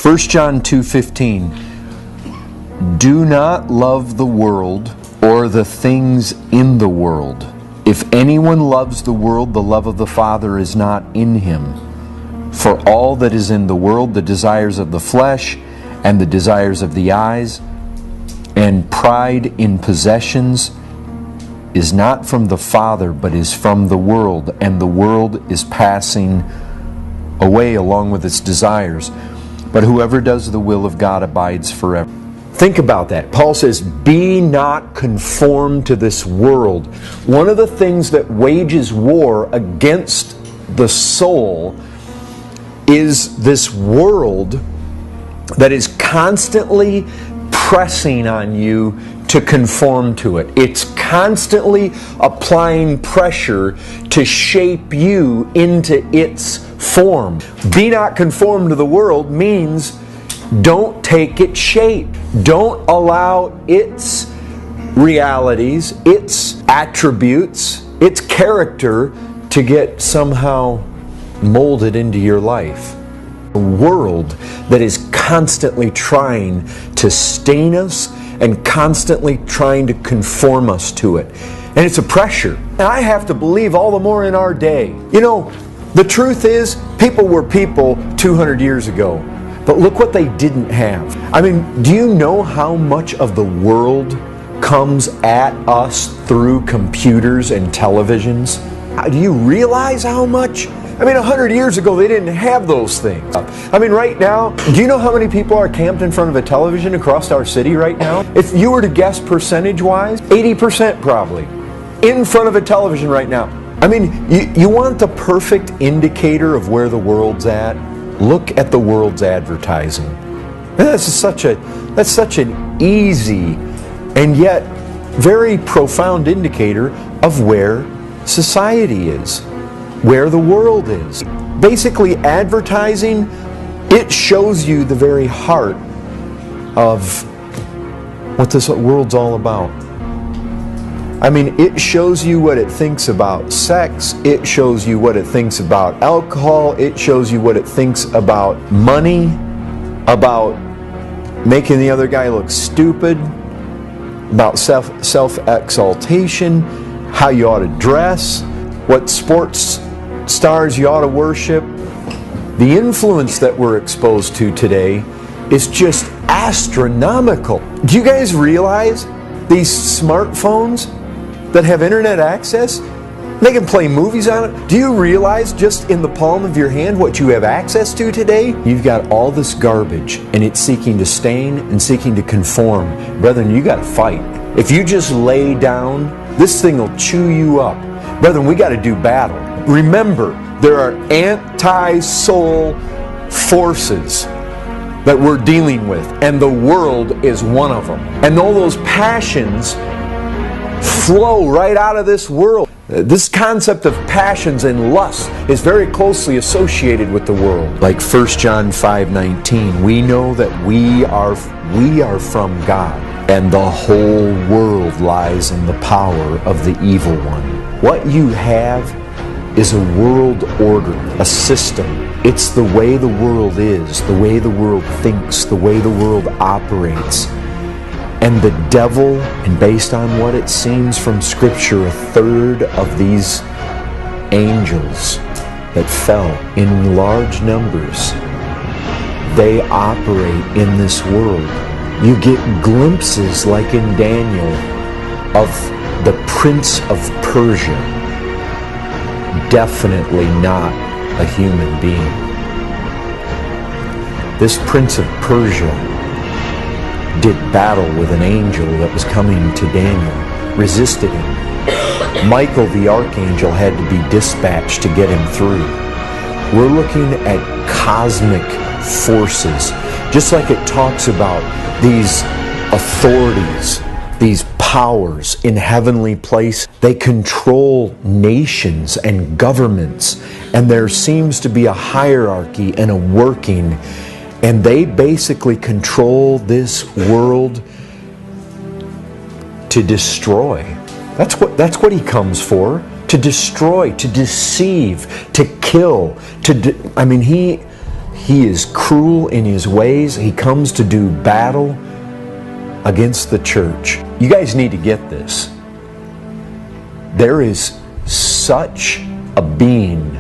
1 John 2:15. Do not love the world or the things in the world. If anyone loves the world, the love of the Father is not in him. For all that is in the world, the desires of the flesh and the desires of the eyes and pride in possessions is not from the Father, but is from the world, and the world is passing away along with its desires. But whoever does the will of God abides forever. Think about that. Paul says, be not conformed to this world. One of the things that wages war against the soul is this world that is constantly pressing on you to conform to it. It's constantly applying pressure to shape you into its form. Be not conformed to the world means don't take its shape. Don't allow its realities, its attributes, its character to get somehow molded into your life. A world that is constantly trying to stain us and constantly trying to conform us to it. And it's a pressure. And I have to believe all the more in our day. You know, the truth is, people were people 200 years ago. But look what they didn't have. I mean, do you know how much of the world comes at us through computers and televisions? Do you realize how much? I mean, 100 years ago, they didn't have those things. I mean, right now, do you know how many people are camped in front of a television across our city right now? If you were to guess percentage-wise, 80% probably. In front of a television right now. I mean, you want the perfect indicator of where the world's at? Look at the world's advertising. And that's such an easy and yet very profound indicator of where society is, where the world is. Basically, advertising, it shows you the very heart of what this world's all about. I mean, it shows you what it thinks about sex, it shows you what it thinks about alcohol, it shows you what it thinks about money, about making the other guy look stupid, about self-exaltation, how you ought to dress, what sports stars you ought to worship. The influence that we're exposed to today is just astronomical. Do you guys realize these smartphones that have internet access, they can play movies on it? Do you realize just in the palm of your hand what you have access to today? You've got all this garbage and it's seeking to stain and seeking to conform. Brethren, you got to fight. If you just lay down, this thing will chew you up. Brethren, we got to do battle. Remember, there are anti-soul forces that we're dealing with, and the world is one of them. And all those passions flow right out of this world. This concept of passions and lust is very closely associated with the world. Like 1 John 5:19, we know that we are from God, and the whole world lies in the power of the evil one. What you have is a world order, a system. It's the way the world is, the way the world thinks, the way the world operates. And the devil, and based on what it seems from Scripture, a third of these angels that fell in large numbers, they operate in this world. You get glimpses, like in Daniel, of the Prince of Persia. Definitely not a human being. This Prince of Persia did battle with an angel that was coming to Daniel, resisted him. Michael the archangel had to be dispatched to get him through. We're looking at cosmic forces, just like it talks about these authorities, these powers in heavenly place. They control nations and governments, and there seems to be a hierarchy and a working, and they basically control this world to destroy. That's what he comes for, to destroy, to deceive, to kill. He is cruel in his ways. He comes to do battle against the church. You guys need to get this. There is such a being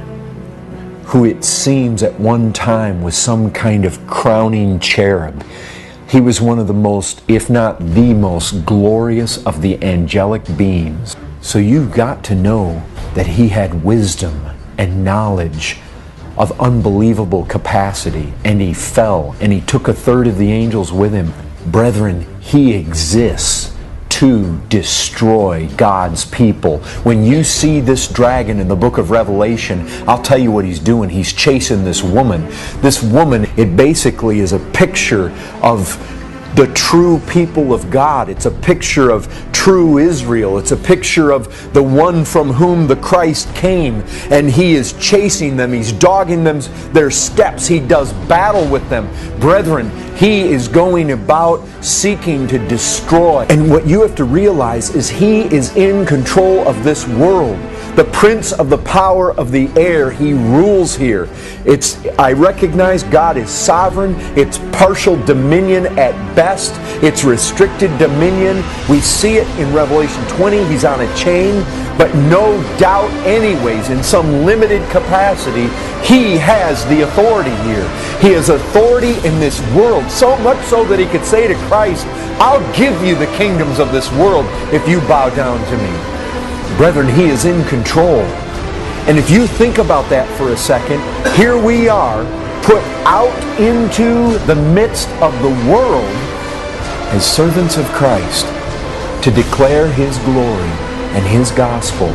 who it seems at one time was some kind of crowning cherub. He was one of the most, if not the most, glorious of the angelic beings. So you've got to know that he had wisdom and knowledge of unbelievable capacity, and he fell, and he took a third of the angels with him. Brethren, he exists to destroy God's people. When you see this dragon in the book of Revelation, I'll tell you what he's doing. He's chasing this woman. This woman, it basically is a picture of the true people of God. It's a picture of true Israel. It's a picture of the one from whom the Christ came, and he is chasing them. He's dogging them, their steps. He does battle with them. Brethren, he is going about seeking to destroy. And what you have to realize is he is in control of this world. The prince of the power of the air, he rules here. I recognize God is sovereign. It's partial dominion at best. It's restricted dominion. We see it in Revelation 20. He's on a chain. But no doubt anyways, in some limited capacity, he has the authority here. He has authority in this world, so much so that he could say to Christ, I'll give you the kingdoms of this world if you bow down to me. Brethren, he is in control. And if you think about that for a second, here we are, put out into the midst of the world as servants of Christ to declare his glory and his gospel.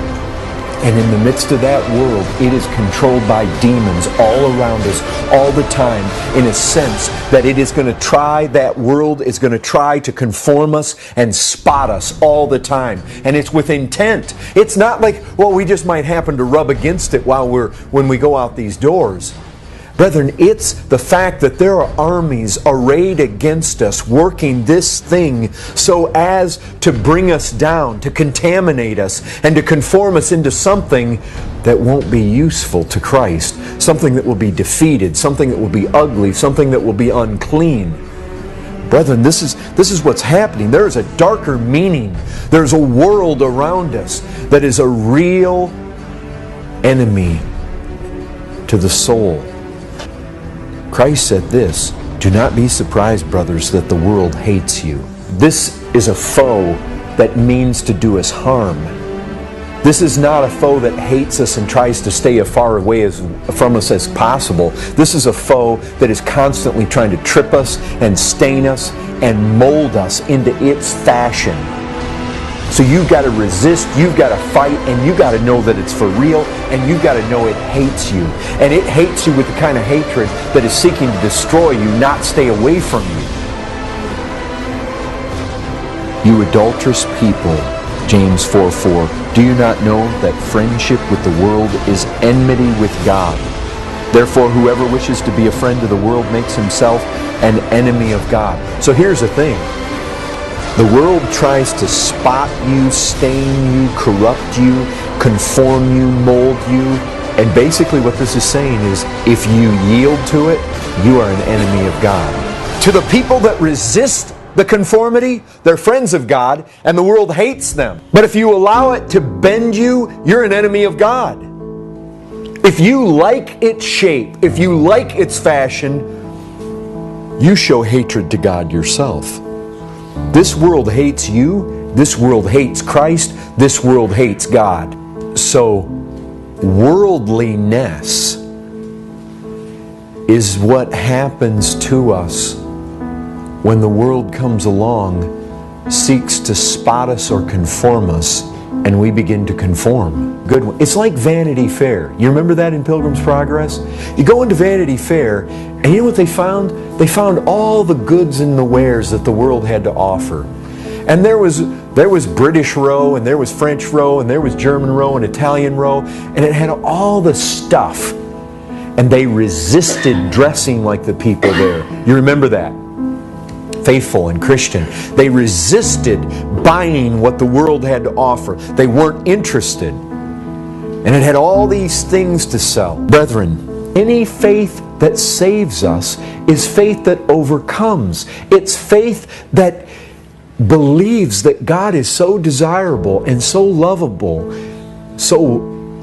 And in the midst of that world, it is controlled by demons all around us all the time, in a sense that it is going to try, that world is going to try to conform us and spot us all the time. And it's with intent. It's not like, well, we just might happen to rub against it when we go out these doors. Brethren, it's the fact that there are armies arrayed against us, working this thing so as to bring us down, to contaminate us, and to conform us into something that won't be useful to Christ, something that will be defeated, something that will be ugly, something that will be unclean. Brethren, this is what's happening. There is a darker meaning. There's a world around us that is a real enemy to the soul. Christ said this, do not be surprised, brothers, that the world hates you. This is a foe that means to do us harm. This is not a foe that hates us and tries to stay as far away from us as possible. This is a foe that is constantly trying to trip us and stain us and mold us into its fashion. So you've got to resist, you've got to fight, and you've got to know that it's for real, and you've got to know it hates you. And it hates you with the kind of hatred that is seeking to destroy you, not stay away from you. You adulterous people, James 4:4, do you not know that friendship with the world is enmity with God? Therefore, whoever wishes to be a friend of the world makes himself an enemy of God. So here's the thing. The world tries to spot you, stain you, corrupt you, conform you, mold you. And basically what this is saying is, if you yield to it, you are an enemy of God. To the people that resist the conformity, they're friends of God, and the world hates them. But if you allow it to bend you, you're an enemy of God. If you like its shape, if you like its fashion, you show hatred to God yourself. This world hates you, this world hates Christ, this world hates God. So, worldliness is what happens to us when the world comes along, seeks to spot us or conform us, and we begin to conform. Good one. It's like Vanity Fair. You remember that in Pilgrim's Progress? You go into Vanity Fair, and you know what they found? They found all the goods and the wares that the world had to offer. And there was British row, and there was French row, and there was German row, and Italian row, and it had all the stuff. And they resisted dressing like the people there. You remember that? Faithful and Christian. They resisted buying what the world had to offer. They weren't interested. And it had all these things to sell. Brethren, any faith that saves us is faith that overcomes. It's faith that believes that God is so desirable and so lovable, so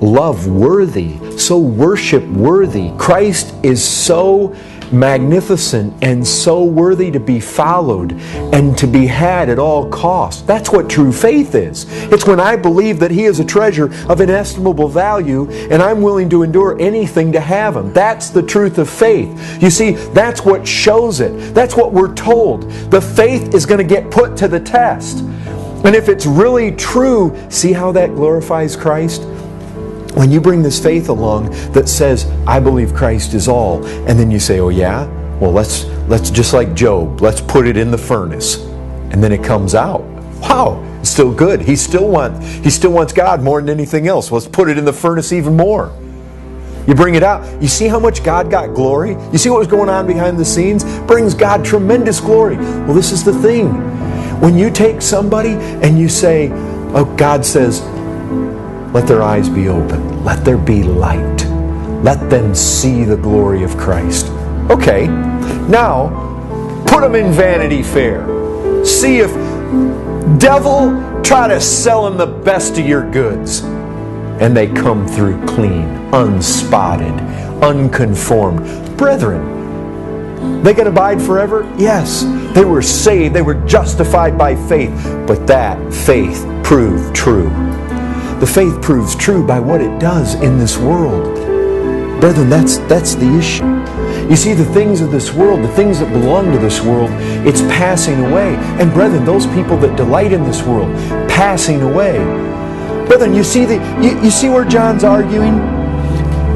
love-worthy, so worship-worthy. Christ is so magnificent and so worthy to be followed and to be had at all costs. That's what true faith is. It's when I believe that He is a treasure of inestimable value and I'm willing to endure anything to have Him. That's the truth of faith. You see, that's what shows it. That's what we're told. The faith is going to get put to the test. And if it's really true, see how that glorifies Christ? When you bring this faith along that says, I believe Christ is all, and then you say, oh yeah? Well, let's just like Job, let's put it in the furnace. And then it comes out. Wow, it's still good. He still wants God more than anything else. Let's put it in the furnace even more. You bring it out. You see how much God got glory? You see what was going on behind the scenes? Brings God tremendous glory. Well, this is the thing. When you take somebody and you say, oh, God says, let their eyes be open. Let there be light. Let them see the glory of Christ. Okay, now put them in Vanity Fair. See if devil try to sell them the best of your goods. And they come through clean, unspotted, unconformed. Brethren, they can abide forever? Yes. They were saved. They were justified by faith. But that faith proved true. The faith proves true by what it does in this world. Brethren, that's the issue. You see, the things of this world, the things that belong to this world, it's passing away. And brethren, those people that delight in this world, passing away. Brethren, you see where John's arguing?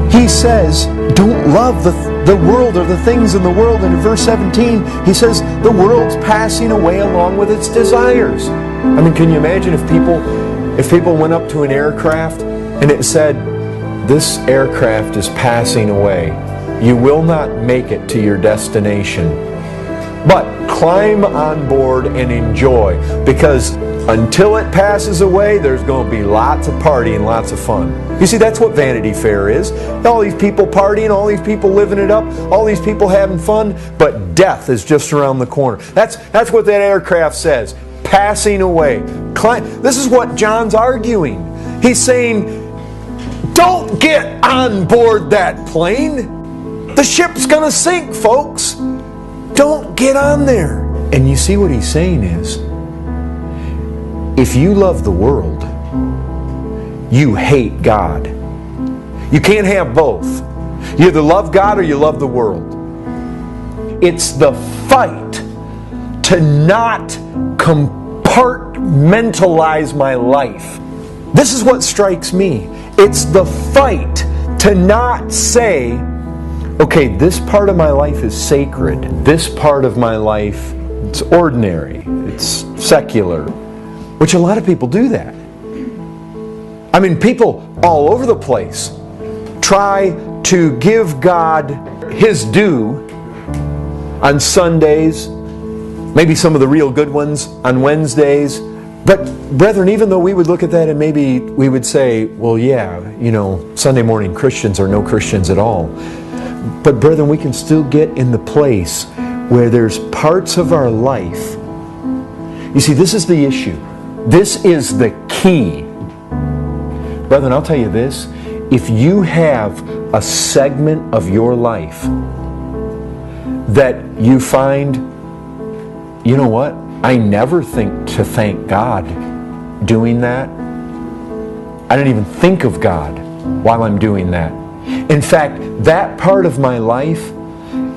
He says, don't love the world or the things in the world. And in verse 17, he says, the world's passing away along with its desires. I mean, can you imagine if people went up to an aircraft and it said, this aircraft is passing away. You will not make it to your destination. But climb on board and enjoy, because until it passes away, there's going to be lots of partying, lots of fun. You see, that's what Vanity Fair is. All these people partying, all these people living it up, all these people having fun, but death is just around the corner. That's what that aircraft says. Passing away. This is what John's arguing. He's saying, don't get on board that plane. The ship's going to sink, folks. Don't get on there. And you see what he's saying is, if you love the world, you hate God. You can't have both. You either love God or you love the world. It's the fight to not compartmentalize my life. This is what strikes me. It's the fight to not say, okay, this part of my life is sacred. This part of my life, it's ordinary. It's secular. Which a lot of people do that. I mean, people all over the place try to give God His due on Sundays, maybe some of the real good ones on Wednesdays. But brethren, even though we would look at that and maybe we would say, well, yeah, you know, Sunday morning Christians are no Christians at all. But brethren, we can still get in the place where there's parts of our life. You see, this is the issue. This is the key. Brethren, I'll tell you this. If you have a segment of your life that you find, you know what? I never think to thank God doing that. I don't even think of God while I'm doing that. In fact, that part of my life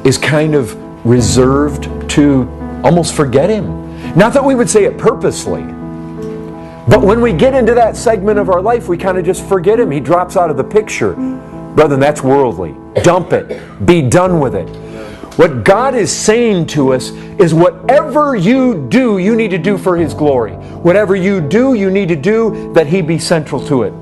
is kind of reserved to almost forget Him. Not that we would say it purposely, but when we get into that segment of our life, we kind of just forget Him. He drops out of the picture. Brethren, that's worldly. Dump it. Be done with it. What God is saying to us is whatever you do, you need to do for His glory. Whatever you do, you need to do that He be central to it.